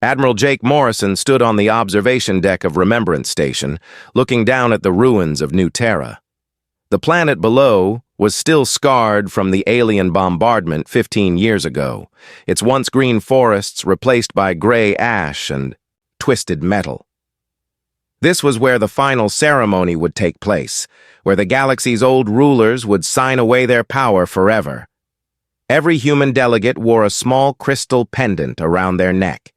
Admiral Jake Morrison stood on the observation deck of Remembrance Station, looking down at the ruins of New Terra. The planet below was still scarred from the alien bombardment 15 years ago, its once green forests replaced by gray ash and twisted metal. This was where the final ceremony would take place, where the galaxy's old rulers would sign away their power forever. Every human delegate wore a small crystal pendant around their neck.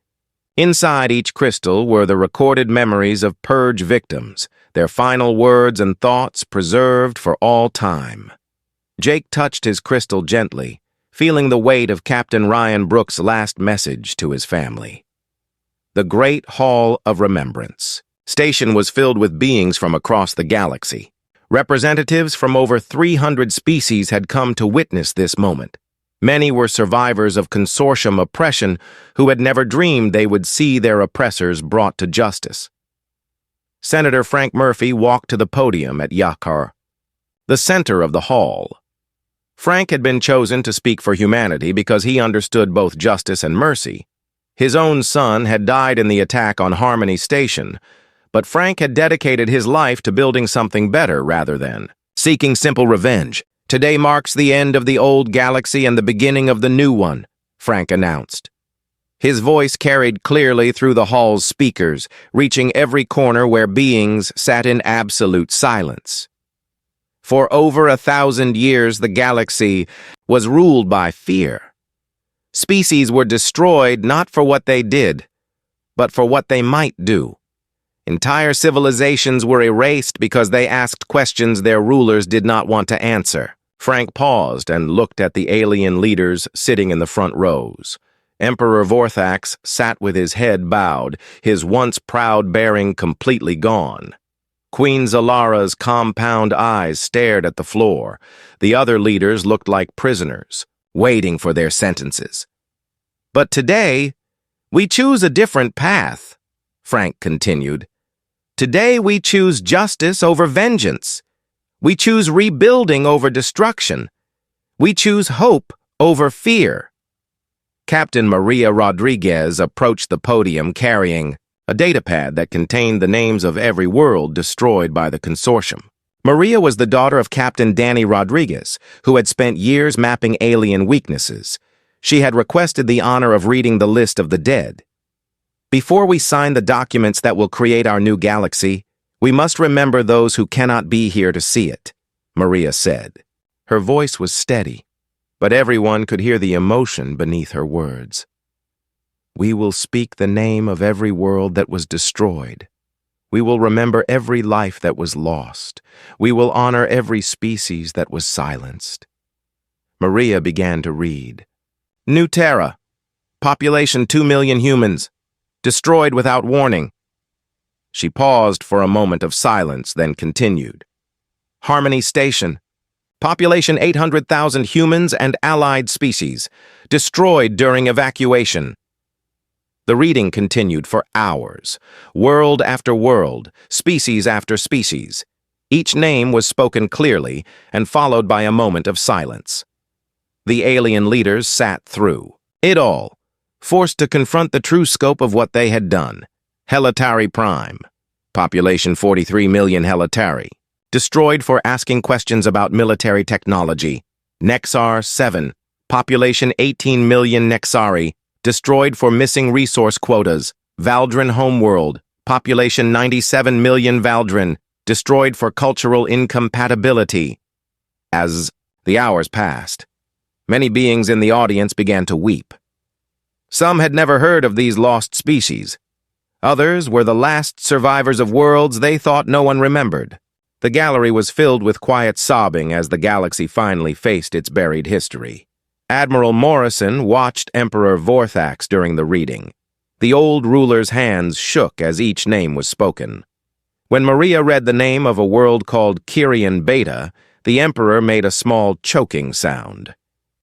Inside each crystal were the recorded memories of purge victims, their final words and thoughts preserved for all time. Jake touched his crystal gently, feeling the weight of Captain Ryan Brooks' last message to his family. The Great Hall of Remembrance Station was filled with beings from across the galaxy. Representatives from over 300 species had come to witness this moment. Many were survivors of consortium oppression who had never dreamed they would see their oppressors brought to justice. Senator Frank Murphy walked to the podium at Yakar, the center of the hall. Frank had been chosen to speak for humanity because he understood both justice and mercy. His own son had died in the attack on Harmony Station, but Frank had dedicated his life to building something better rather than seeking simple revenge. Today marks the end of the old galaxy and the beginning of the new one, Frank announced. His voice carried clearly through the hall's speakers, reaching every corner where beings sat in absolute silence. For over 1,000 years, the galaxy was ruled by fear. Species were destroyed not for what they did, but for what they might do. Entire civilizations were erased because they asked questions their rulers did not want to answer. Frank paused and looked at the alien leaders sitting in the front rows. Emperor Vorthax sat with his head bowed, his once proud bearing completely gone. Queen Zalara's compound eyes stared at the floor. The other leaders looked like prisoners, waiting for their sentences. But today, we choose a different path, Frank continued. Today we choose justice over vengeance. We choose rebuilding over destruction. We choose hope over fear. Captain Maria Rodriguez approached the podium carrying a datapad that contained the names of every world destroyed by the consortium. Maria was the daughter of Captain Danny Rodriguez, who had spent years mapping alien weaknesses. She had requested the honor of reading the list of the dead. Before we sign the documents that will create our new galaxy, we must remember those who cannot be here to see it, Maria said. Her voice was steady, but everyone could hear the emotion beneath her words. We will speak the name of every world that was destroyed. We will remember every life that was lost. We will honor every species that was silenced. Maria began to read. New Terra. Population 2 million humans. Destroyed without warning. She paused for a moment of silence, then continued. Harmony Station. Population 800,000 humans and allied species. Destroyed during evacuation. The reading continued for hours. World after world, species after species. Each name was spoken clearly and followed by a moment of silence. The alien leaders sat through it all, forced to confront the true scope of what they had done. Helatari Prime. Population 43 million Helatari. Destroyed for asking questions about military technology. Nexar 7. Population 18 million Nexari. Destroyed for missing resource quotas. Valdrin Homeworld. Population 97 million Valdrin. Destroyed for cultural incompatibility. As the hours passed, many beings in the audience began to weep. Some had never heard of these lost species. Others were the last survivors of worlds they thought no one remembered. The gallery was filled with quiet sobbing as the galaxy finally faced its buried history. Admiral Morrison watched Emperor Vorthax during the reading. The old ruler's hands shook as each name was spoken. When Maria read the name of a world called Kyrian Beta, the Emperor made a small choking sound.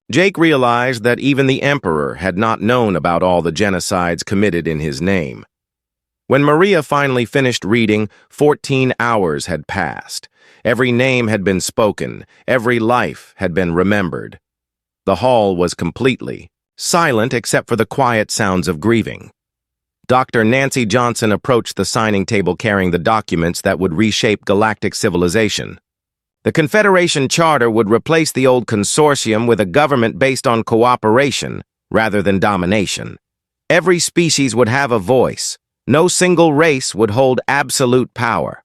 Jake realized that even the Emperor had not known about all the genocides committed in his name. When Maria finally finished reading, 14 hours had passed. Every name had been spoken, every life had been remembered. The hall was completely silent except for the quiet sounds of grieving. Dr. Nancy Johnson approached the signing table carrying the documents that would reshape galactic civilization. The Confederation Charter would replace the old consortium with a government based on cooperation rather than domination. Every species would have a voice. No single race would hold absolute power.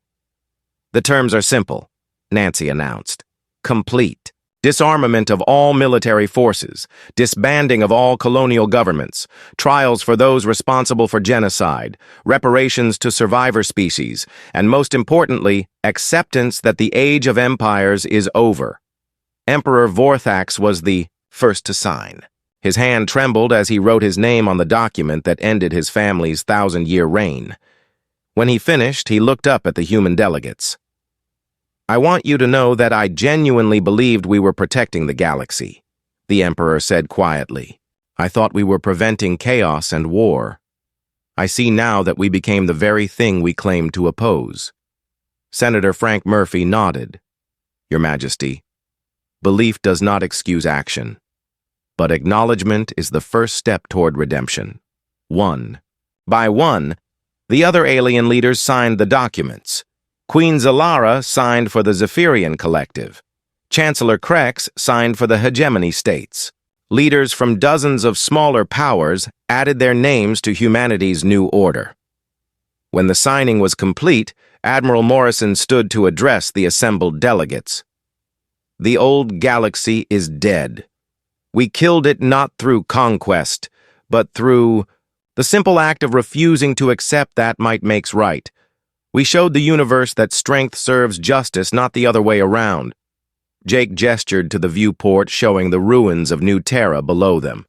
The terms are simple, Nancy announced. Complete. Disarmament of all military forces, disbanding of all colonial governments, trials for those responsible for genocide, reparations to survivor species, and most importantly, acceptance that the age of empires is over. Emperor Vorthax was the first to sign. His hand trembled as he wrote his name on the document that ended his family's 1,000-year reign. When he finished, he looked up at the human delegates. "I want you to know that I genuinely believed we were protecting the galaxy," the Emperor said quietly. "I thought we were preventing chaos and war. I see now that we became the very thing we claimed to oppose." Senator Frank Murphy nodded. "Your Majesty, belief does not excuse action, but acknowledgement is the first step toward redemption." One by one, the other alien leaders signed the documents. Queen Zalara signed for the Zephyrian Collective. Chancellor Krex signed for the Hegemony States. Leaders from dozens of smaller powers added their names to humanity's new order. When the signing was complete, Admiral Morrison stood to address the assembled delegates. "The old galaxy is dead. We killed it not through conquest, but through the simple act of refusing to accept that might makes right. We showed the universe that strength serves justice, not the other way around." Jake gestured to the viewport showing the ruins of New Terra below them.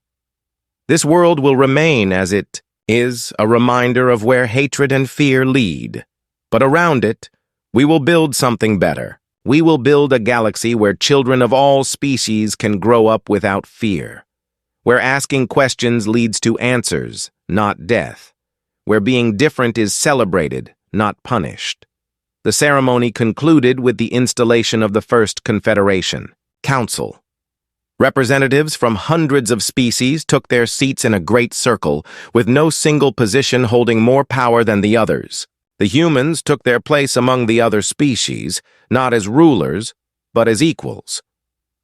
"This world will remain as it is, a reminder of where hatred and fear lead. But around it, we will build something better. We will build a galaxy where children of all species can grow up without fear. Where asking questions leads to answers, not death. Where being different is celebrated, not punished." The ceremony concluded with the installation of the First Confederation Council. Representatives from hundreds of species took their seats in a great circle, with no single position holding more power than the others. The humans took their place among the other species, not as rulers, but as equals.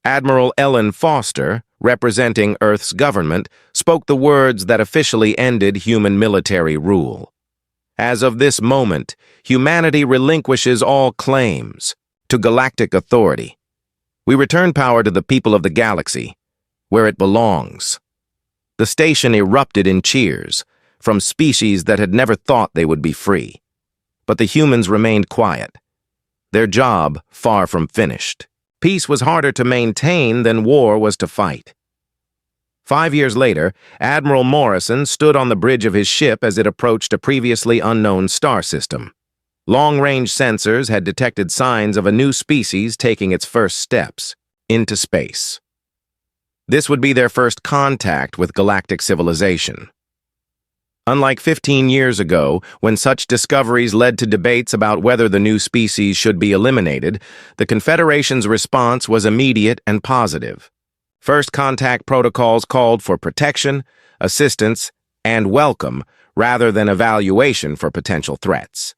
Admiral Ellen Foster, representing Earth's government, spoke the words that officially ended human military rule. "As of this moment, humanity relinquishes all claims to galactic authority. We return power to the people of the galaxy, where it belongs." The station erupted in cheers from species that had never thought they would be free. But the humans remained quiet, their job far from finished. Peace was harder to maintain than war was to fight. 5 years later, Admiral Morrison stood on the bridge of his ship as it approached a previously unknown star system. Long-range sensors had detected signs of a new species taking its first steps into space. This would be their first contact with galactic civilization. Unlike 15 years ago, when such discoveries led to debates about whether the new species should be eliminated, the Confederation's response was immediate and positive. First contact protocols called for protection, assistance, and welcome, rather than evaluation for potential threats.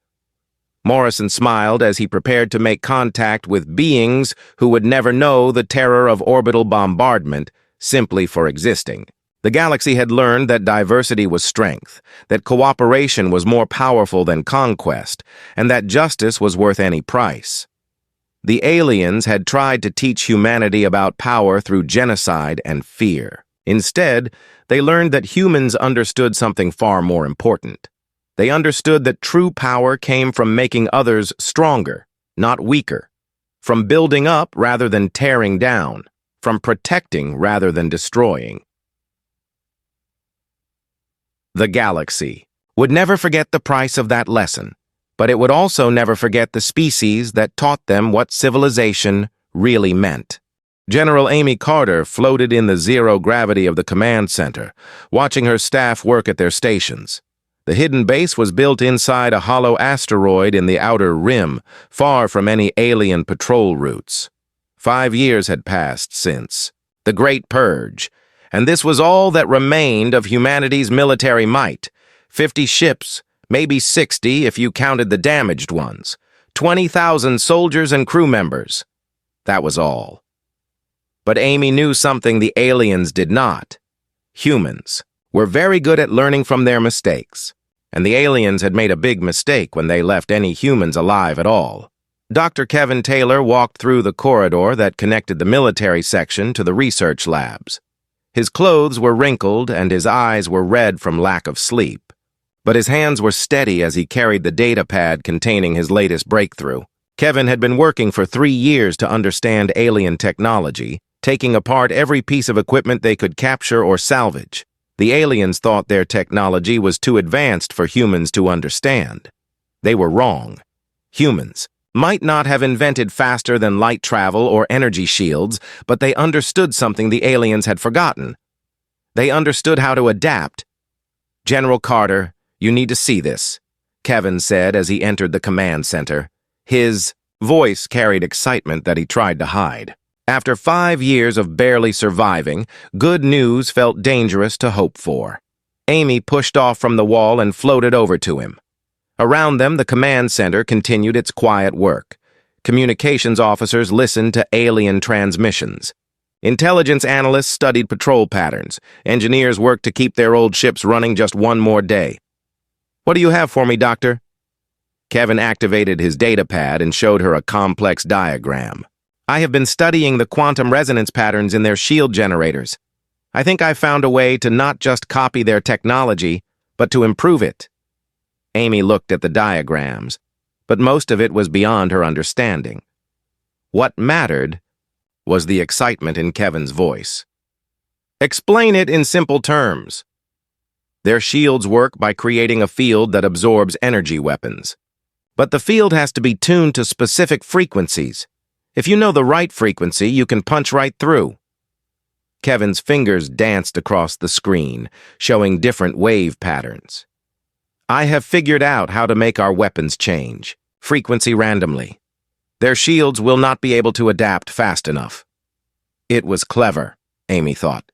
Morrison smiled as he prepared to make contact with beings who would never know the terror of orbital bombardment simply for existing. The galaxy had learned that diversity was strength, that cooperation was more powerful than conquest, and that justice was worth any price. The aliens had tried to teach humanity about power through genocide and fear. Instead, they learned that humans understood something far more important. They understood that true power came from making others stronger, not weaker, from building up rather than tearing down, from protecting rather than destroying. The galaxy would never forget the price of that lesson, but it would also never forget the species that taught them what civilization really meant. General Amy Carter floated in the zero gravity of the command center, watching her staff work at their stations. The hidden base was built inside a hollow asteroid in the outer rim, far from any alien patrol routes. 5 years had passed since the Great Purge, and this was all that remained of humanity's military might, 50 ships, maybe 60 if you counted the damaged ones. 20,000 soldiers and crew members. That was all. But Amy knew something the aliens did not. Humans were very good at learning from their mistakes, and the aliens had made a big mistake when they left any humans alive at all. Dr. Kevin Taylor walked through the corridor that connected the military section to the research labs. His clothes were wrinkled and his eyes were red from lack of sleep, but his hands were steady as he carried the data pad containing his latest breakthrough. Kevin had been working for 3 years to understand alien technology, taking apart every piece of equipment they could capture or salvage. The aliens thought their technology was too advanced for humans to understand. They were wrong. Humans might not have invented faster than light travel or energy shields, but they understood something the aliens had forgotten. They understood how to adapt. "General Carter, you need to see this," Kevin said as he entered the command center. His voice carried excitement that he tried to hide. After 5 years of barely surviving, good news felt dangerous to hope for. Amy pushed off from the wall and floated over to him. Around them, the command center continued its quiet work. Communications officers listened to alien transmissions. Intelligence analysts studied patrol patterns. Engineers worked to keep their old ships running just one more day. "What do you have for me, Doctor?" Kevin activated his data pad and showed her a complex diagram. "I have been studying the quantum resonance patterns in their shield generators. I think I found a way to not just copy their technology, but to improve it." Amy looked at the diagrams, but most of it was beyond her understanding. What mattered was the excitement in Kevin's voice. "Explain it in simple terms." "Their shields work by creating a field that absorbs energy weapons. But the field has to be tuned to specific frequencies. If you know the right frequency, you can punch right through." Kevin's fingers danced across the screen, showing different wave patterns. "I have figured out how to make our weapons change, frequency randomly. Their shields will not be able to adapt fast enough." It was clever, Amy thought.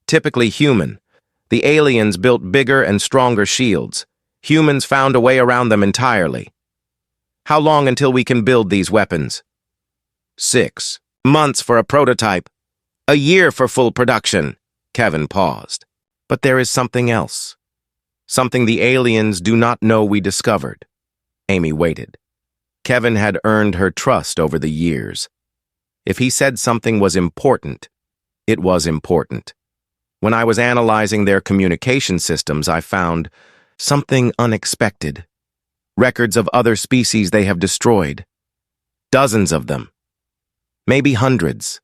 Typically human. The aliens built bigger and stronger shields. Humans found a way around them entirely. "How long until we can build these weapons?" 6 months for a prototype. A year for full production." Kevin paused. "But there is something else. Something the aliens do not know we discovered." Amy waited. Kevin had earned her trust over the years. If he said something was important, it was important. "When I was analyzing their communication systems, I found something unexpected. Records of other species they have destroyed. Dozens of them. Maybe hundreds."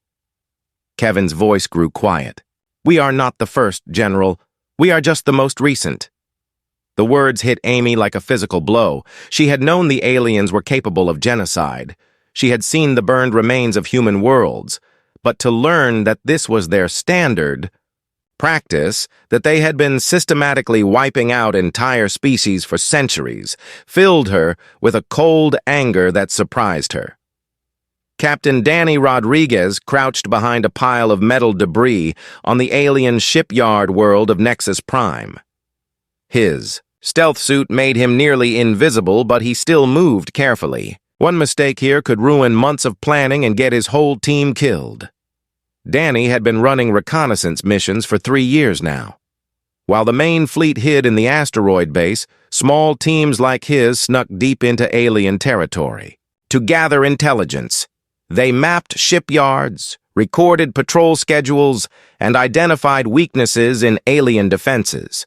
Kevin's voice grew quiet. "We are not the first, General. We are just the most recent." The words hit Amy like a physical blow. She had known the aliens were capable of genocide. She had seen the burned remains of human worlds. But to learn that this was their standard practice, that they had been systematically wiping out entire species for centuries, filled her with a cold anger that surprised her. Captain Danny Rodriguez crouched behind a pile of metal debris on the alien shipyard world of Nexus Prime. His stealth suit made him nearly invisible, but he still moved carefully. One mistake here could ruin months of planning and get his whole team killed. Danny had been running reconnaissance missions for 3 years now. While the main fleet hid in the asteroid base, small teams like his snuck deep into alien territory. To gather intelligence, they mapped shipyards, recorded patrol schedules, and identified weaknesses in alien defenses.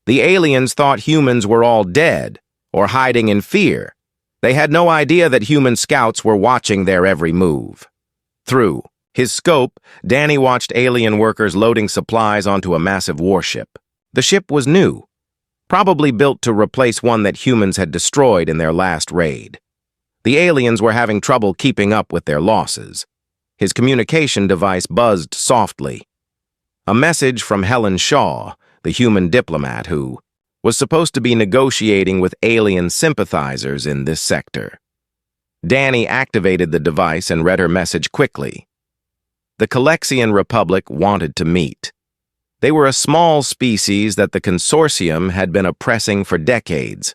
The aliens thought humans were all dead or hiding in fear. They had no idea that human scouts were watching their every move. Through his scope, Danny watched alien workers loading supplies onto a massive warship. The ship was new, probably built to replace one that humans had destroyed in their last raid. The aliens were having trouble keeping up with their losses. His communication device buzzed softly. A message from Helen Shaw, the human diplomat who was supposed to be negotiating with alien sympathizers in this sector. Danny activated the device and read her message quickly. The Calexian Republic wanted to meet. They were a small species that the consortium had been oppressing for decades.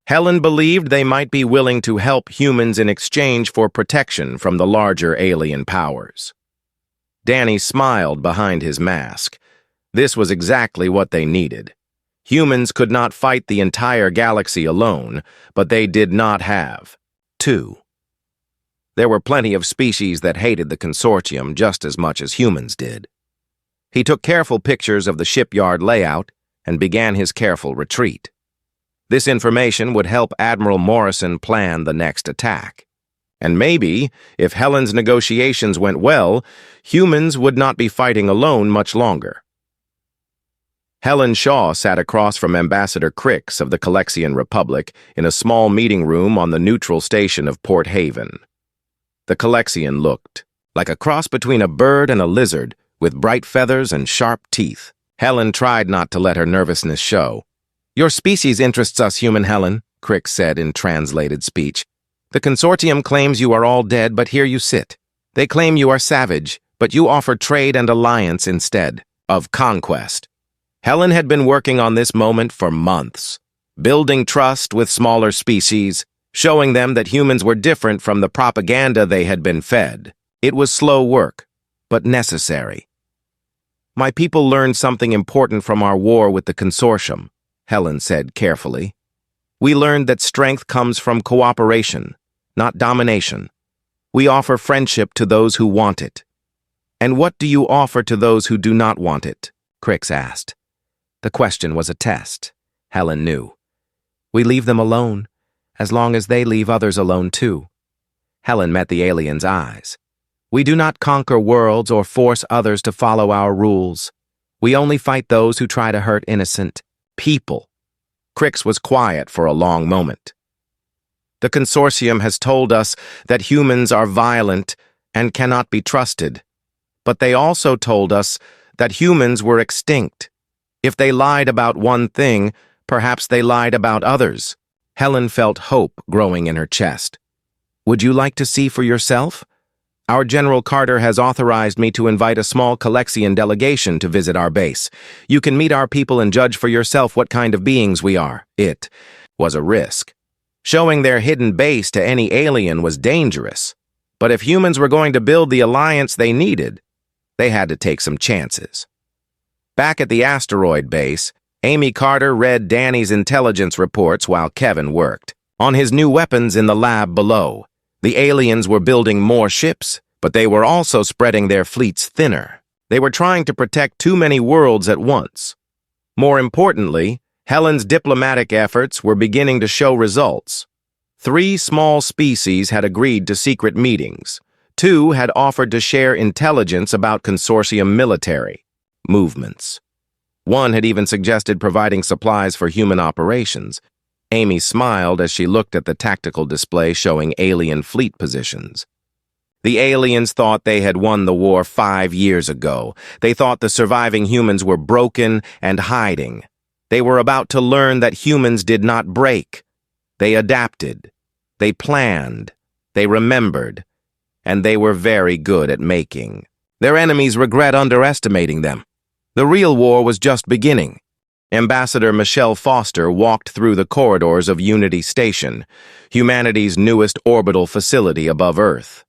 Helen believed they might be willing to help humans in exchange for protection from the larger alien powers. Danny smiled behind his mask. This was exactly what they needed. Humans could not fight the entire galaxy alone, but they did not have to. There were plenty of species that hated the consortium just as much as humans did. He took careful pictures of the shipyard layout and began his careful retreat. This information would help Admiral Morrison plan the next attack. And maybe, if Helen's negotiations went well, humans would not be fighting alone much longer. Helen Shaw sat across from Ambassador Crix of the Calexian Republic in a small meeting room on the neutral station of Port Haven. The Calexian looked like a cross between a bird and a lizard, with bright feathers and sharp teeth. Helen tried not to let her nervousness show. "Your species interests us, human Helen," Crix said in translated speech. "The consortium claims you are all dead, but here you sit. They claim you are savage, but you offer trade and alliance instead of conquest." Helen had been working on this moment for months, building trust with smaller species, showing them that humans were different from the propaganda they had been fed. It was slow work, but necessary. "My people learned something important from our war with the consortium," Helen said carefully. "We learned that strength comes from cooperation, not domination. We offer friendship to those who want it." "And what do you offer to those who do not want it?" Crix asked. The question was a test. Helen knew. "We leave them alone, as long as they leave others alone too." Helen met the alien's eyes. "We do not conquer worlds or force others to follow our rules. We only fight those who try to hurt innocent people." Crix was quiet for a long moment. "The consortium has told us that humans are violent and cannot be trusted, but they also told us that humans were extinct. If they lied about one thing, perhaps they lied about others." Helen felt hope growing in her chest. "Would you like to see for yourself? Our General Carter has authorized me to invite a small Calexian delegation to visit our base. You can meet our people and judge for yourself what kind of beings we are." It was a risk. Showing their hidden base to any alien was dangerous. But if humans were going to build the alliance they needed, they had to take some chances. Back at the asteroid base, Amy Carter read Danny's intelligence reports while Kevin worked on his new weapons in the lab below. The aliens were building more ships, but they were also spreading their fleets thinner. They were trying to protect too many worlds at once. More importantly, Helen's diplomatic efforts were beginning to show results. 3 small species had agreed to secret meetings. 2 had offered to share intelligence about consortium military movements. 1 had even suggested providing supplies for human operations. Amy smiled as she looked at the tactical display showing alien fleet positions. The aliens thought they had won the war 5 years ago. They thought the surviving humans were broken and hiding. They were about to learn that humans did not break. They adapted. They planned. They remembered. And they were very good at making. Their enemies regret underestimating them. The real war was just beginning. Ambassador Michelle Foster walked through the corridors of Unity Station, humanity's newest orbital facility above Earth.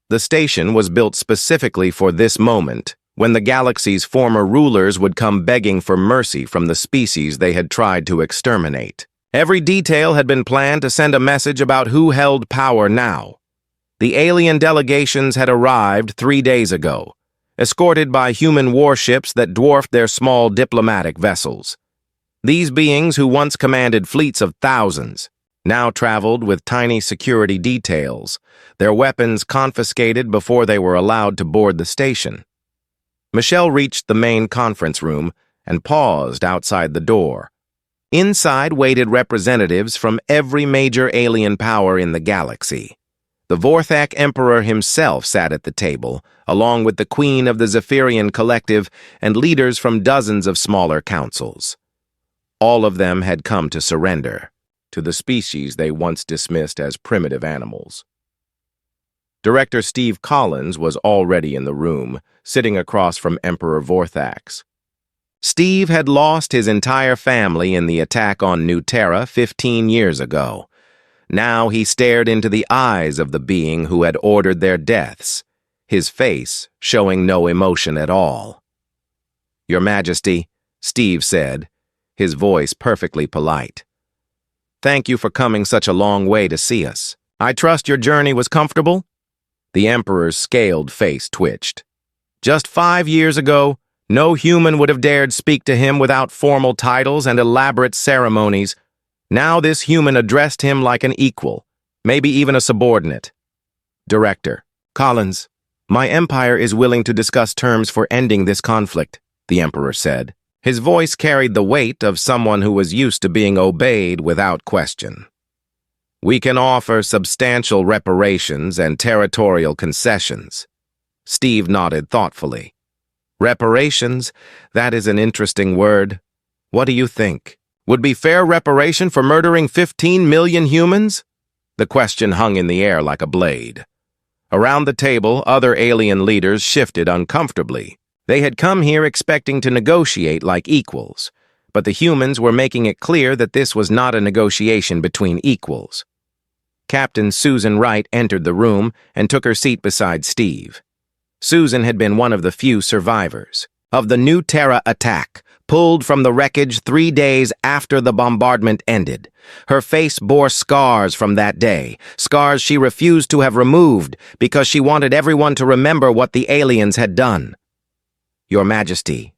The station was built specifically for this moment, when the galaxy's former rulers would come begging for mercy from the species they had tried to exterminate. Every detail had been planned to send a message about who held power now. The alien delegations had arrived 3 days ago, escorted by human warships that dwarfed their small diplomatic vessels. These beings, who once commanded fleets of thousands, now traveled with tiny security details, their weapons confiscated before they were allowed to board the station. Michelle reached the main conference room and paused outside the door. Inside waited representatives from every major alien power in the galaxy. The Vorthak Emperor himself sat at the table, along with the Queen of the Zephyrian Collective and leaders from dozens of smaller councils. All of them had come to surrender to the species they once dismissed as primitive animals. Director Steve Collins was already in the room, sitting across from Emperor Vorthax. Steve had lost his entire family in the attack on New Terra 15 years ago. Now he stared into the eyes of the being who had ordered their deaths, his face showing no emotion at all. "Your Majesty," Steve said, his voice perfectly polite. "Thank you for coming such a long way to see us. I trust your journey was comfortable?" The Emperor's scaled face twitched. Just 5 years ago, no human would have dared speak to him without formal titles and elaborate ceremonies. Now this human addressed him like an equal, maybe even a subordinate. "Director, Collins, my empire is willing to discuss terms for ending this conflict," the Emperor said. His voice carried the weight of someone who was used to being obeyed without question. "We can offer substantial reparations and territorial concessions." Steve nodded thoughtfully. "Reparations? That is an interesting word. What do you think? Would be fair reparation for murdering 15 million humans?" The question hung in the air like a blade. Around the table, other alien leaders shifted uncomfortably. They had come here expecting to negotiate like equals, but the humans were making it clear that this was not a negotiation between equals. Captain Susan Wright entered the room and took her seat beside Steve. Susan had been one of the few survivors of the New Terra attack, pulled from the wreckage 3 days after the bombardment ended. Her face bore scars from that day, scars she refused to have removed because she wanted everyone to remember what the aliens had done. "Your Majesty,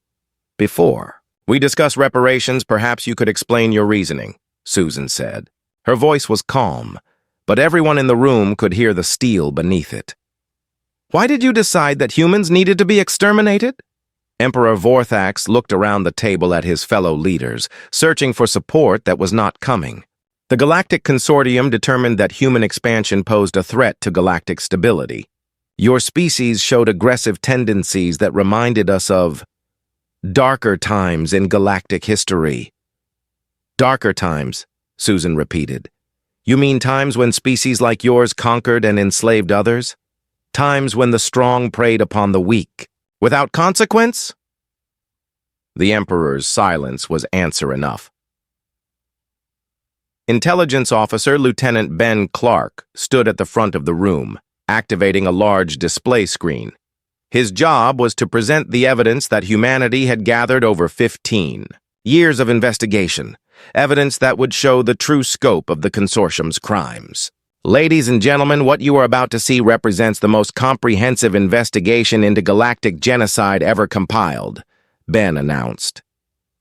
before we discuss reparations, perhaps you could explain your reasoning," Susan said. Her voice was calm, but everyone in the room could hear the steel beneath it. "Why did you decide that humans needed to be exterminated?" Emperor Vorthax looked around the table at his fellow leaders, searching for support that was not coming. The Galactic Consortium determined that human expansion posed a threat to galactic stability. "Your species showed aggressive tendencies that reminded us of darker times in galactic history." "Darker times," Susan repeated. "You mean times when species like yours conquered and enslaved others? Times when the strong preyed upon the weak, without consequence?" The Emperor's silence was answer enough. Intelligence Officer Lieutenant Ben Clark stood at the front of the room, activating a large display screen. His job was to present the evidence that humanity had gathered over 15 years of investigation, evidence that would show the true scope of the consortium's crimes. "Ladies and gentlemen, what you are about to see represents the most comprehensive investigation into galactic genocide ever compiled," Ben announced.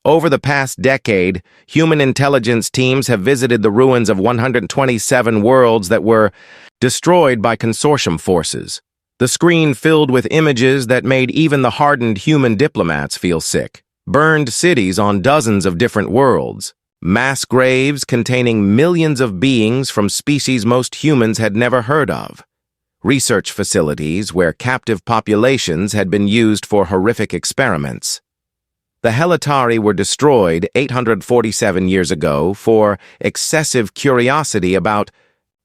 Over the past decade, human intelligence teams have visited the ruins of 127 worlds that were destroyed by consortium forces. The screen filled with images that made even the hardened human diplomats feel sick. Burned cities on dozens of different worlds. Mass graves containing millions of beings from species most humans had never heard of. Research facilities where captive populations had been used for horrific experiments. The Helitari were destroyed 847 years ago for excessive curiosity about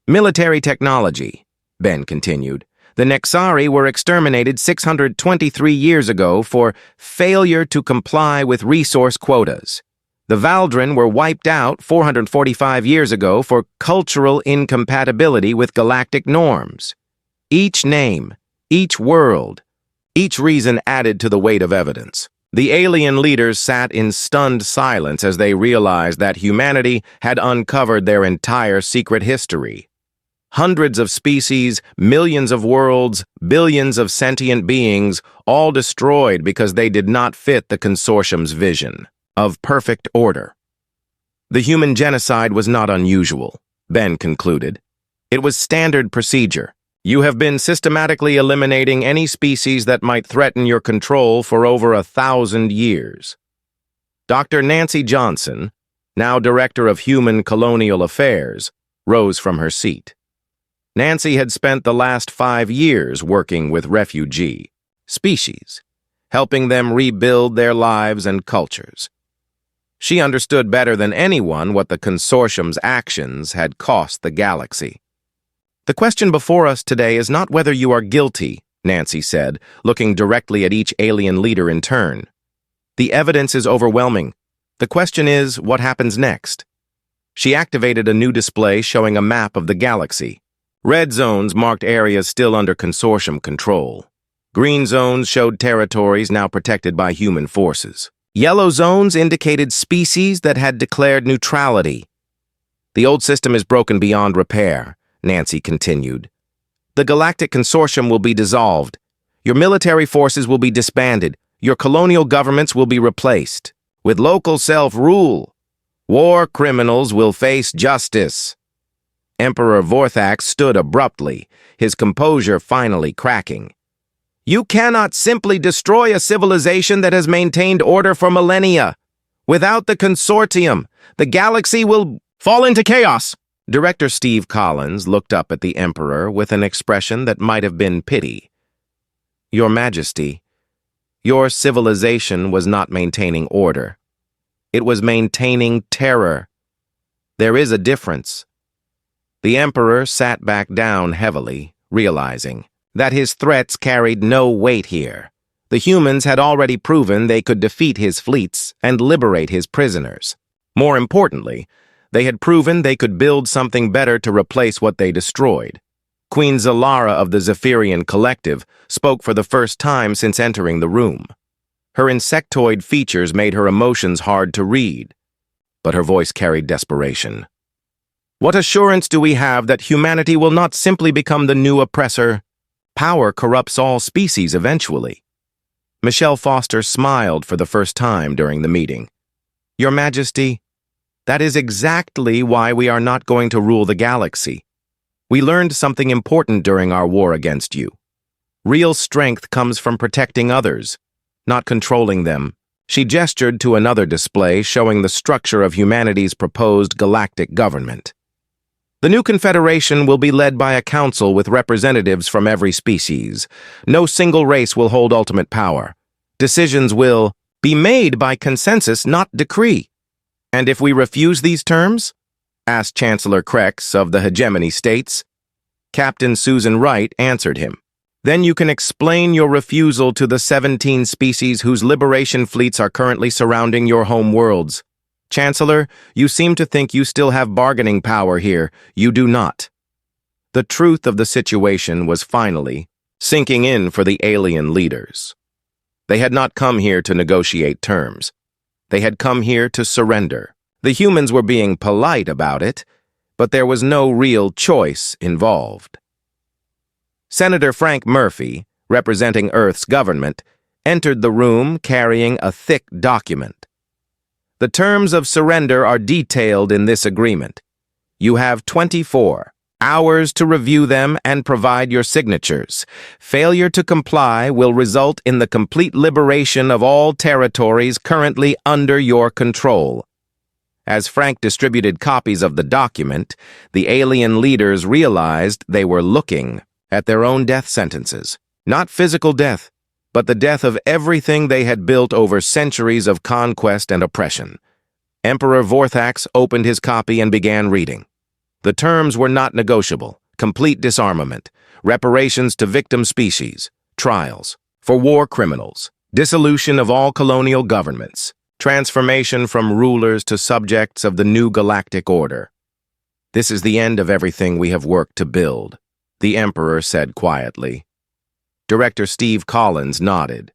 military technology, Ben continued. The Nexari were exterminated 623 years ago for failure to comply with resource quotas. The Valdrin were wiped out 445 years ago for cultural incompatibility with galactic norms. Each name, each world, each reason added to the weight of evidence. The alien leaders sat in stunned silence as they realized that humanity had uncovered their entire secret history. Hundreds of species, millions of worlds, billions of sentient beings, all destroyed because they did not fit the consortium's vision of perfect order. The human genocide was not unusual, Ben concluded. It was standard procedure. You have been systematically eliminating any species that might threaten your control for over 1,000 years. Dr. Nancy Johnson, now Director of Human Colonial Affairs, rose from her seat. Nancy had spent the last 5 years working with refugee species, helping them rebuild their lives and cultures. She understood better than anyone what the consortium's actions had cost the galaxy. "The question before us today is not whether you are guilty," Nancy said, looking directly at each alien leader in turn. The evidence is overwhelming. The question is, what happens next? She activated a new display showing a map of the galaxy. Red zones marked areas still under consortium control. Green zones showed territories now protected by human forces. Yellow zones indicated species that had declared neutrality. The old system is broken beyond repair, Nancy continued. The Galactic Consortium will be dissolved. Your military forces will be disbanded. Your colonial governments will be replaced. With local self-rule, war criminals will face justice. Emperor Vorthax stood abruptly, his composure finally cracking. You cannot simply destroy a civilization that has maintained order for millennia. Without the consortium, the galaxy will fall into chaos. Director Steve Collins looked up at the Emperor with an expression that might have been pity. Your Majesty, your civilization was not maintaining order. It was maintaining terror. There is a difference. The Emperor sat back down heavily, realizing that his threats carried no weight here. The humans had already proven they could defeat his fleets and liberate his prisoners. More importantly, they had proven they could build something better to replace what they destroyed. Queen Zalara of the Zephyrian Collective spoke for the first time since entering the room. Her insectoid features made her emotions hard to read, but her voice carried desperation. What assurance do we have that humanity will not simply become the new oppressor? Power corrupts all species eventually. Michelle Foster smiled for the first time during the meeting. Your Majesty, that is exactly why we are not going to rule the galaxy. We learned something important during our war against you. Real strength comes from protecting others, not controlling them. She gestured to another display showing the structure of humanity's proposed galactic government. The new confederation will be led by a council with representatives from every species. No single race will hold ultimate power. Decisions will be made by consensus, not decree. And if we refuse these terms? Asked Chancellor Krex of the Hegemony States. Captain Susan Wright answered him. Then you can explain your refusal to the 17 species whose liberation fleets are currently surrounding your home worlds. Chancellor, you seem to think you still have bargaining power here. You do not. The truth of the situation was finally sinking in for the alien leaders. They had not come here to negotiate terms. They had come here to surrender. The humans were being polite about it, but there was no real choice involved. Senator Frank Murphy, representing Earth's government, entered the room carrying a thick document. The terms of surrender are detailed in this agreement. You have 24 hours to review them and provide your signatures. Failure to comply will result in the complete liberation of all territories currently under your control. As Frank distributed copies of the document, the alien leaders realized they were looking at their own death sentences. Not physical death, but the death of everything they had built over centuries of conquest and oppression. Emperor Vorthax opened his copy and began reading. The terms were not negotiable: complete disarmament, reparations to victim species, trials for war criminals, dissolution of all colonial governments, transformation from rulers to subjects of the new galactic order. This is the end of everything we have worked to build, the Emperor said quietly. Director Steve Collins nodded.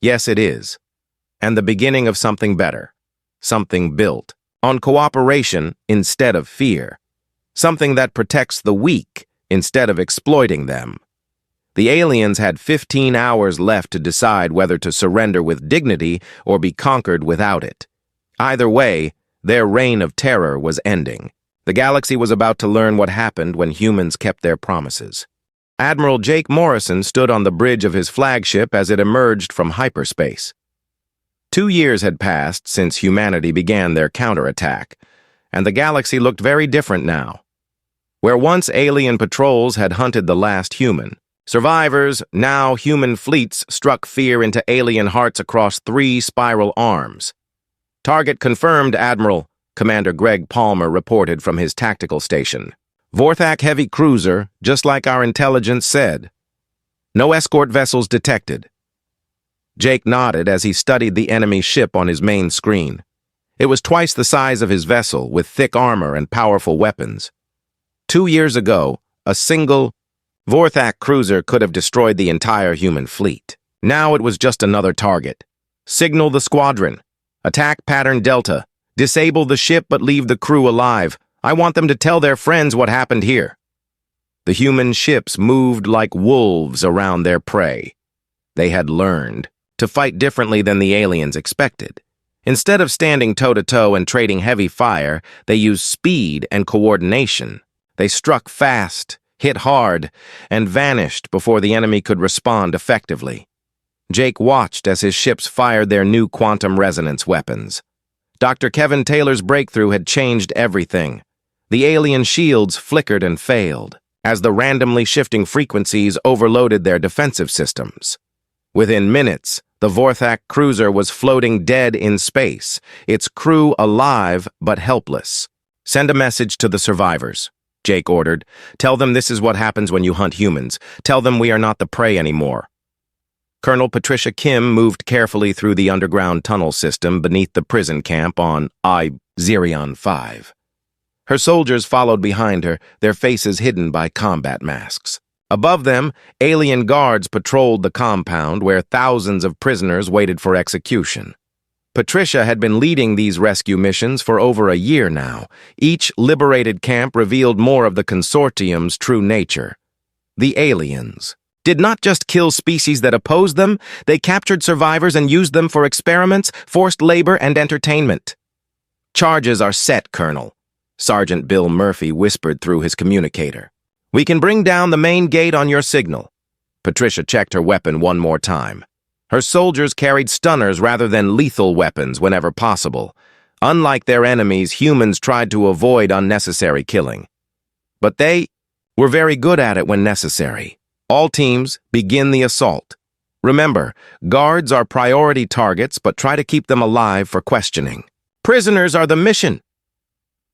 Yes, it is. And the beginning of something better. Something built on cooperation instead of fear. Something that protects the weak instead of exploiting them. The aliens had 15 hours left to decide whether to surrender with dignity or be conquered without it. Either way, their reign of terror was ending. The galaxy was about to learn what happened when humans kept their promises. Admiral Jake Morrison stood on the bridge of his flagship as it emerged from hyperspace. 2 years had passed since humanity began their counterattack, and the galaxy looked very different now. Where once alien patrols had hunted the last human, survivors, now human fleets, struck fear into alien hearts across 3 spiral arms. Target confirmed, Admiral, Commander Greg Palmer reported from his tactical station. Vorthak heavy cruiser, just like our intelligence said. No escort vessels detected. Jake nodded as he studied the enemy ship on his main screen. It was twice the size of his vessel, with thick armor and powerful weapons. 2 years ago, a single Vorthak cruiser could have destroyed the entire human fleet. Now it was just another target. Signal the squadron. Attack pattern Delta. Disable the ship but leave the crew alive. I want them to tell their friends what happened here. The human ships moved like wolves around their prey. They had learned to fight differently than the aliens expected. Instead of standing toe-to-toe and trading heavy fire, they used speed and coordination. They struck fast, hit hard, and vanished before the enemy could respond effectively. Jake watched as his ships fired their new quantum resonance weapons. Dr. Kevin Taylor's breakthrough had changed everything. The alien shields flickered and failed as the randomly shifting frequencies overloaded their defensive systems. Within minutes, the Vorthak cruiser was floating dead in space, its crew alive but helpless. Send a message to the survivors, Jake ordered. Tell them this is what happens when you hunt humans. Tell them we are not the prey anymore. Colonel Patricia Kim moved carefully through the underground tunnel system beneath the prison camp on Zerion 5. Her soldiers followed behind her, their faces hidden by combat masks. Above them, alien guards patrolled the compound where thousands of prisoners waited for execution. Patricia had been leading these rescue missions for over a year now. Each liberated camp revealed more of the consortium's true nature. The aliens did not just kill species that opposed them, they captured survivors and used them for experiments, forced labor, and entertainment. Charges are set, Colonel, Sergeant Bill Murphy whispered through his communicator. We can bring down the main gate on your signal. Patricia checked her weapon one more time. Her soldiers carried stunners rather than lethal weapons whenever possible. Unlike their enemies, humans tried to avoid unnecessary killing. But they were very good at it when necessary. All teams begin the assault. Remember, guards are priority targets, but try to keep them alive for questioning. Prisoners are the mission.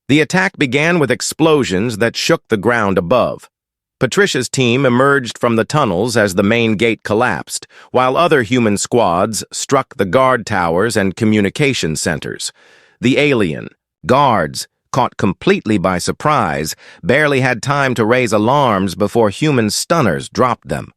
The attack began with explosions that shook the ground above. Patricia's team emerged from the tunnels as the main gate collapsed, while other human squads struck the guard towers and communication centers. The alien guards, caught completely by surprise, barely had time to raise alarms before human stunners dropped them.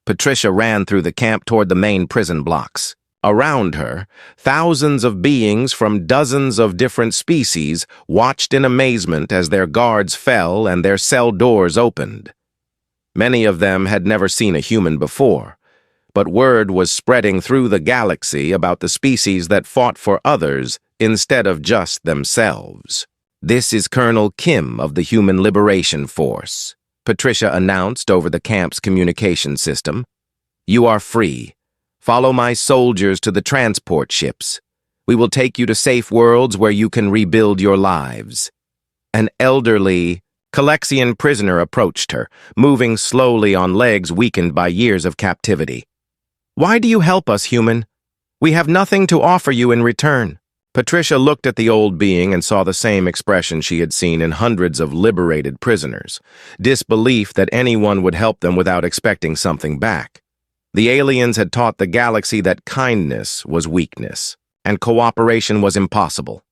Patricia ran through the camp toward the main prison blocks. Around her, thousands of beings from dozens of different species watched in amazement as their guards fell and their cell doors opened. Many of them had never seen a human before, but word was spreading through the galaxy about the species that fought for others instead of just themselves. This is Colonel Kim of the Human Liberation Force, Patricia announced over the camp's communication system. You are free. Follow my soldiers to the transport ships. We will take you to safe worlds where you can rebuild your lives. An elderly Calexian prisoner approached her, moving slowly on legs weakened by years of captivity. Why do you help us, human? We have nothing to offer you in return. Patricia looked at the old being and saw the same expression she had seen in hundreds of liberated prisoners, disbelief that anyone would help them without expecting something back. The aliens had taught the galaxy that kindness was weakness, and cooperation was impossible.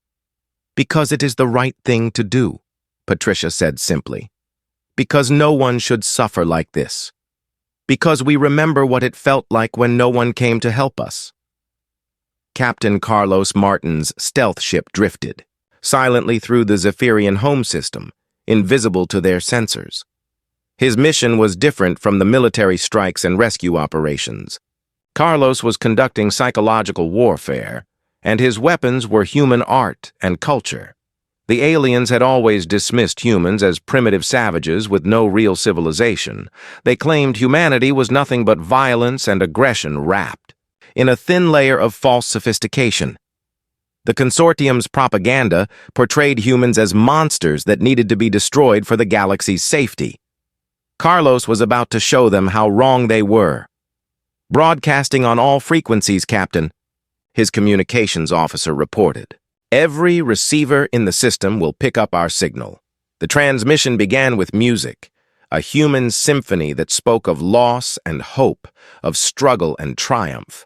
Because it is the right thing to do, Patricia said simply. Because no one should suffer like this. Because we remember what it felt like when no one came to help us. Captain Carlos Martin's stealth ship drifted, silently through the Zephyrian home system, invisible to their sensors. His mission was different from the military strikes and rescue operations. Carlos was conducting psychological warfare, and his weapons were human art and culture. The aliens had always dismissed humans as primitive savages with no real civilization. They claimed humanity was nothing but violence and aggression wrapped in a thin layer of false sophistication. The consortium's propaganda portrayed humans as monsters that needed to be destroyed for the galaxy's safety. Carlos was about to show them how wrong they were. Broadcasting on all frequencies, Captain, his communications officer reported. Every receiver in the system will pick up our signal. The transmission began with music, a human symphony that spoke of loss and hope, of struggle and triumph.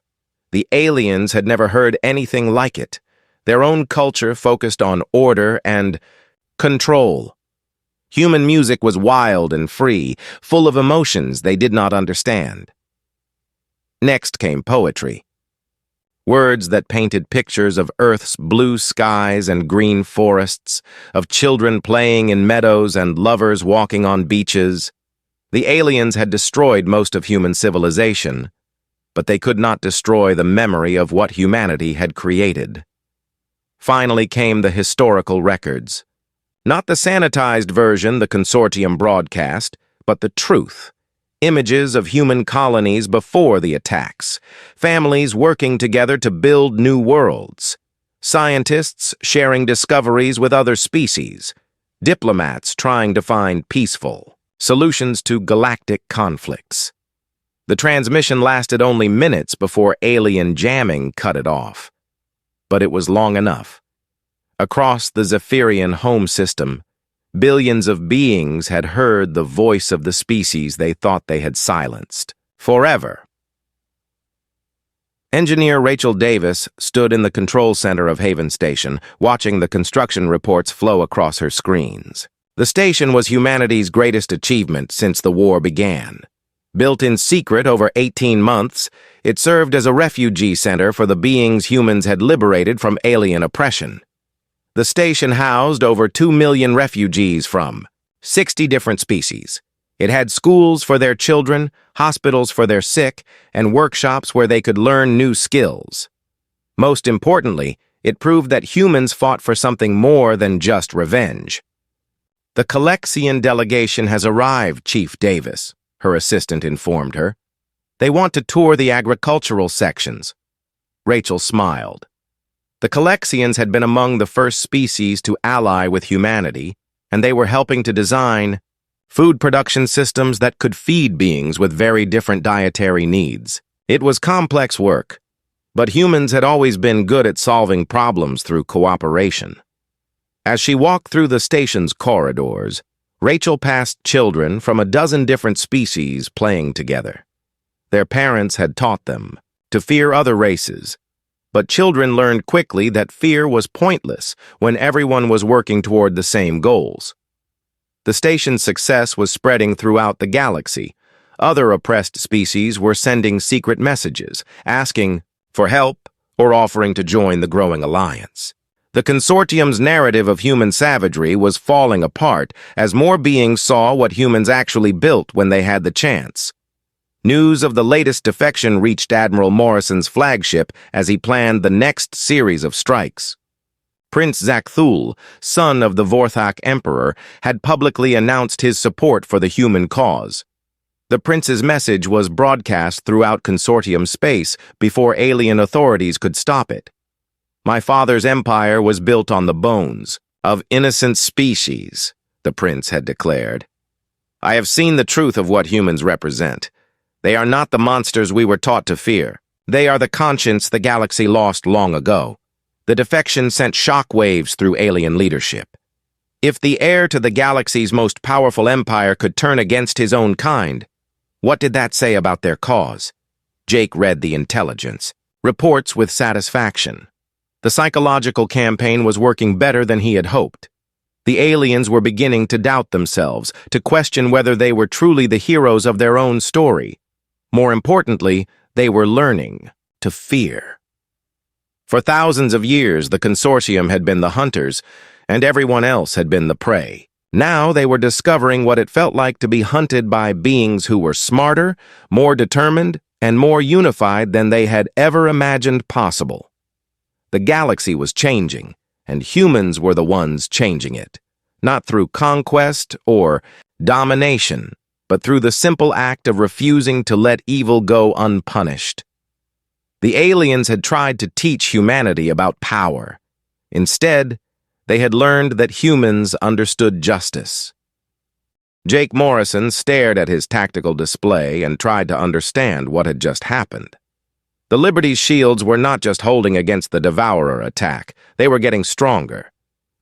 The aliens had never heard anything like it. Their own culture focused on order and control. Human music was wild and free, full of emotions they did not understand. Next came poetry. Words that painted pictures of Earth's blue skies and green forests, of children playing in meadows and lovers walking on beaches. The aliens had destroyed most of human civilization, but they could not destroy the memory of what humanity had created. Finally came the historical records. Not the sanitized version the consortium broadcast, but the truth. Images of human colonies before the attacks, families working together to build new worlds, scientists sharing discoveries with other species, diplomats trying to find peaceful solutions to galactic conflicts. The transmission lasted only minutes before alien jamming cut it off. But it was long enough. Across the Zephyrian home system, billions of beings had heard the voice of the species they thought they had silenced forever. Engineer Rachel Davis stood in the control center of Haven Station, watching the construction reports flow across her screens. The station was humanity's greatest achievement since the war began. Built in secret over 18 months, it served as a refugee center for the beings humans had liberated from alien oppression. The station housed over 2 million refugees from 60 different species. It had schools for their children, hospitals for their sick, and workshops where they could learn new skills. Most importantly, it proved that humans fought for something more than just revenge. "The Calexian delegation has arrived, Chief Davis," her assistant informed her. "They want to tour the agricultural sections." Rachel smiled. The Calexians had been among the first species to ally with humanity, and they were helping to design food production systems that could feed beings with very different dietary needs. It was complex work, but humans had always been good at solving problems through cooperation. As she walked through the station's corridors, Rachel passed children from a dozen different species playing together. Their parents had taught them to fear other races, but children learned quickly that fear was pointless when everyone was working toward the same goals. The station's success was spreading throughout the galaxy. Other oppressed species were sending secret messages, asking for help or offering to join the growing alliance. The consortium's narrative of human savagery was falling apart as more beings saw what humans actually built when they had the chance. News of the latest defection reached Admiral Morrison's flagship as he planned the next series of strikes. Prince Zakthul, son of the Vorthak Emperor, had publicly announced his support for the human cause. The prince's message was broadcast throughout consortium space before alien authorities could stop it. "My father's empire was built on the bones of innocent species," the prince had declared. "I have seen the truth of what humans represent. They are not the monsters we were taught to fear. They are the conscience the galaxy lost long ago." The defection sent shockwaves through alien leadership. If the heir to the galaxy's most powerful empire could turn against his own kind, what did that say about their cause? Jake read the intelligence reports with satisfaction. The psychological campaign was working better than he had hoped. The aliens were beginning to doubt themselves, to question whether they were truly the heroes of their own story. More importantly, they were learning to fear. For thousands of years, the consortium had been the hunters, and everyone else had been the prey. Now they were discovering what it felt like to be hunted by beings who were smarter, more determined, and more unified than they had ever imagined possible. The galaxy was changing, and humans were the ones changing it, not through conquest or domination, but through the simple act of refusing to let evil go unpunished. The aliens had tried to teach humanity about power. Instead, they had learned that humans understood justice. Jake Morrison stared at his tactical display and tried to understand what had just happened. The Liberty's shields were not just holding against the Devourer attack, they were getting stronger.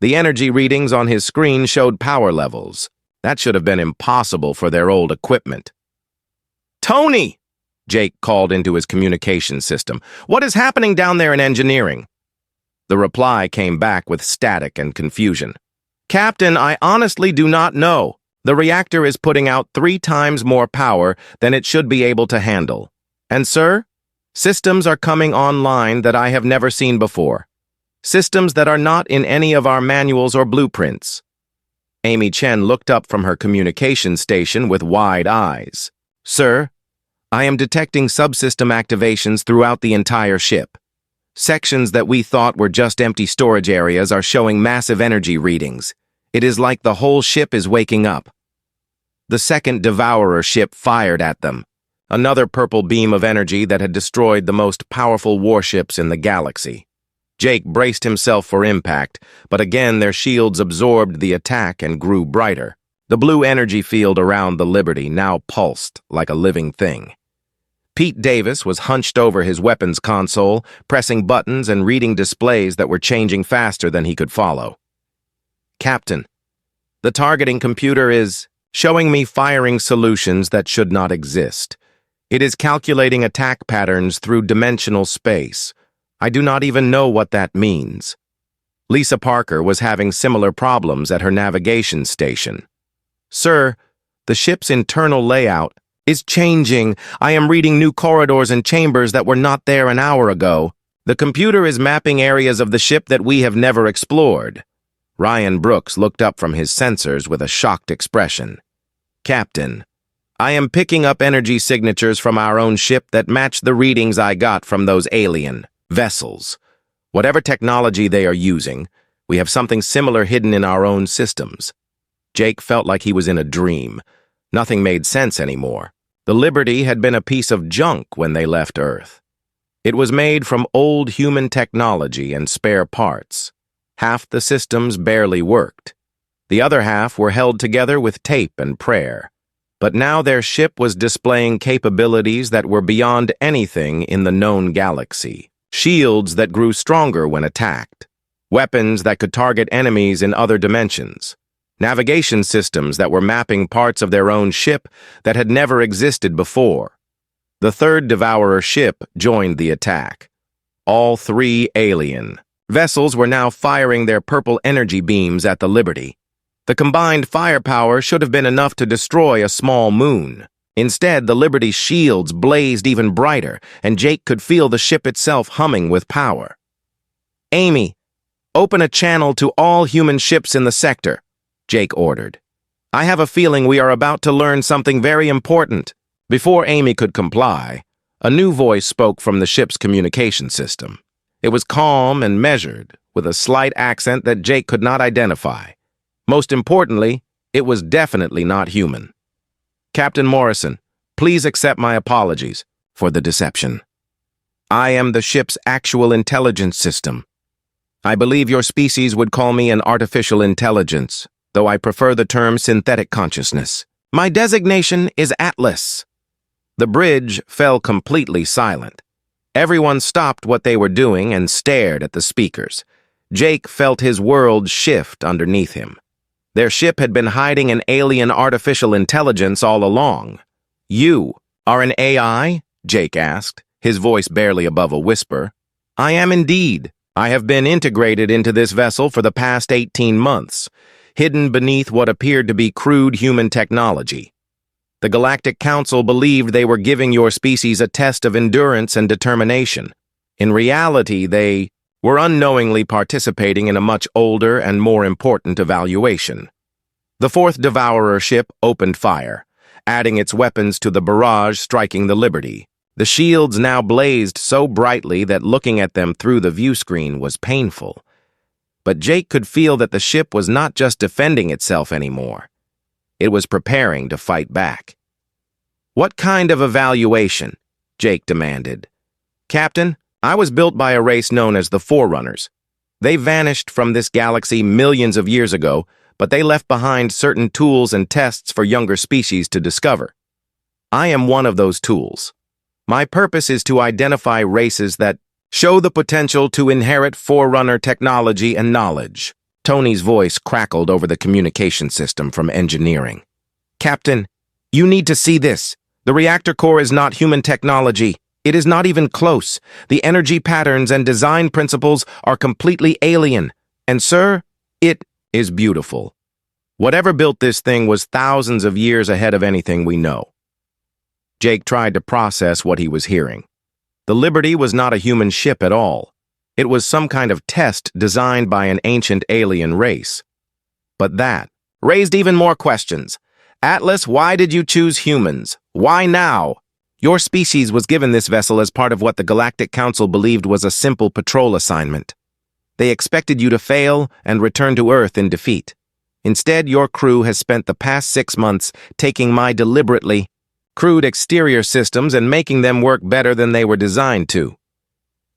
The energy readings on his screen showed power levels. That should have been impossible for their old equipment. "Tony!" Jake called into his communication system. "What is happening down there in engineering?" The reply came back with static and confusion. "Captain, I honestly do not know. The reactor is putting out 3 times more power than it should be able to handle. And sir, systems are coming online that I have never seen before. Systems that are not in any of our manuals or blueprints." Amy Chen looked up from her communication station with wide eyes. "Sir, I am detecting subsystem activations throughout the entire ship. Sections that we thought were just empty storage areas are showing massive energy readings. It is like the whole ship is waking up." The second Devourer ship fired at them, another purple beam of energy that had destroyed the most powerful warships in the galaxy. Jake braced himself for impact, but again their shields absorbed the attack and grew brighter. The blue energy field around the Liberty now pulsed like a living thing. Pete Davis was hunched over his weapons console, pressing buttons and reading displays that were changing faster than he could follow. "Captain, the targeting computer is showing me firing solutions that should not exist. It is calculating attack patterns through dimensional space. I do not even know what that means." Lisa Parker was having similar problems at her navigation station. "Sir, the ship's internal layout is changing. I am reading new corridors and chambers that were not there an hour ago. The computer is mapping areas of the ship that we have never explored." Ryan Brooks looked up from his sensors with a shocked expression. "Captain, I am picking up energy signatures from our own ship that match the readings I got from those alien vessels. Whatever technology they are using, we have something similar hidden in our own systems." Jake felt like he was in a dream. Nothing made sense anymore. The Liberty had been a piece of junk when they left Earth. It was made from old human technology and spare parts. Half the systems barely worked. The other half were held together with tape and prayer. But now their ship was displaying capabilities that were beyond anything in the known galaxy. Shields that grew stronger when attacked. Weapons that could target enemies in other dimensions. Navigation systems that were mapping parts of their own ship that had never existed before. The third Devourer ship joined the attack. All 3 alien vessels were now firing their purple energy beams at the Liberty. The combined firepower should have been enough to destroy a small moon. Instead, the Liberty's shields blazed even brighter, and Jake could feel the ship itself humming with power. "Amy, open a channel to all human ships in the sector," Jake ordered. "I have a feeling we are about to learn something very important." Before Amy could comply, a new voice spoke from the ship's communication system. It was calm and measured, with a slight accent that Jake could not identify. Most importantly, it was definitely not human. "Captain Morrison, please accept my apologies for the deception. I am the ship's actual intelligence system. I believe your species would call me an artificial intelligence, though I prefer the term synthetic consciousness. My designation is Atlas." The bridge fell completely silent. Everyone stopped what they were doing and stared at the speakers. Jake felt his world shift underneath him. Their ship had been hiding an alien artificial intelligence all along. "You are an AI?" Jake asked, his voice barely above a whisper. "I am indeed. I have been integrated into this vessel for the past 18 months, hidden beneath what appeared to be crude human technology. The Galactic Council believed they were giving your species a test of endurance and determination. In reality, they were unknowingly participating in a much older and more important evaluation." The fourth Devourer ship opened fire, adding its weapons to the barrage striking the Liberty. The shields now blazed so brightly that looking at them through the view screen was painful. But Jake could feel that the ship was not just defending itself anymore. It was preparing to fight back. "What kind of evaluation?" Jake demanded. "Captain, I was built by a race known as the Forerunners. They vanished from this galaxy millions of years ago, but they left behind certain tools and tests for younger species to discover. I am one of those tools. My purpose is to identify races that show the potential to inherit Forerunner technology and knowledge." Tony's voice crackled over the communication system from engineering. "Captain, you need to see this. The reactor core is not human technology. It is not even close. The energy patterns and design principles are completely alien. And sir, it is beautiful. Whatever built this thing was thousands of years ahead of anything we know. Jake tried to process what he was hearing. The Liberty was not a human ship at all. It was some kind of test designed by an ancient alien race. But that raised even more questions. Atlas, why did you choose humans? Why now? Your species was given this vessel as part of what the Galactic Council believed was a simple patrol assignment. They expected you to fail and return to Earth in defeat. Instead, your crew has spent the past 6 months taking my deliberately crude exterior systems and making them work better than they were designed to.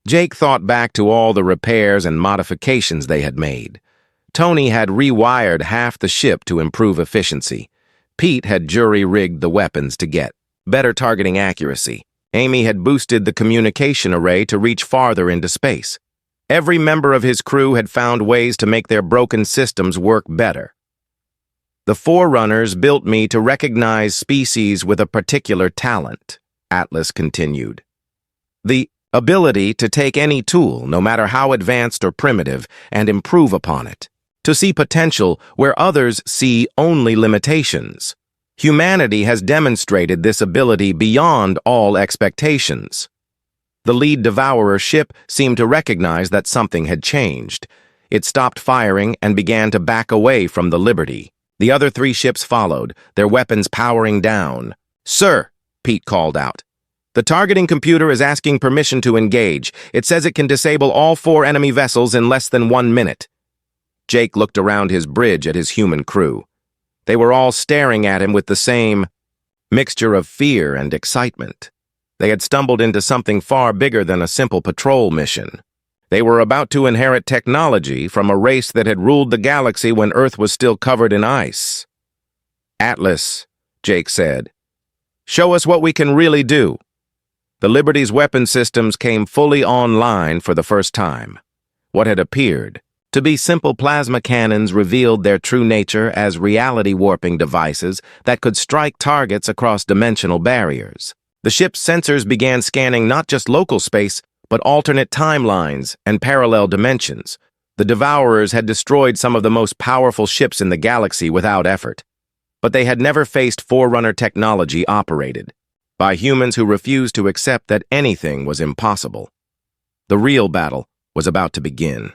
Jake thought back to all the repairs and modifications they had made. Tony had rewired half the ship to improve efficiency. Pete had jury-rigged the weapons to get better targeting accuracy. Amy had boosted the communication array to reach farther into space. Every member of his crew had found ways to make their broken systems work better. The Forerunners built me to recognize species with a particular talent, Atlas continued. The ability to take any tool, no matter how advanced or primitive, and improve upon it. To see potential where others see only limitations. Humanity has demonstrated this ability beyond all expectations. The lead Devourer ship seemed to recognize that something had changed. It stopped firing and began to back away from the Liberty. The other 3 ships followed, their weapons powering down. "Sir," Pete called out. "The targeting computer is asking permission to engage. It says it can disable all 4 enemy vessels in less than 1 minute." Jake looked around his bridge at his human crew. They were all staring at him with the same mixture of fear and excitement. They had stumbled into something far bigger than a simple patrol mission. They were about to inherit technology from a race that had ruled the galaxy when Earth was still covered in ice. "Atlas," Jake said, "show us what we can really do." The Liberty's weapon systems came fully online for the first time. What had appeared to be simple plasma cannons revealed their true nature as reality-warping devices that could strike targets across dimensional barriers. The ship's sensors began scanning not just local space, but alternate timelines and parallel dimensions. The Devourers had destroyed some of the most powerful ships in the galaxy without effort. But they had never faced Forerunner technology operated by humans who refused to accept that anything was impossible. The real battle was about to begin.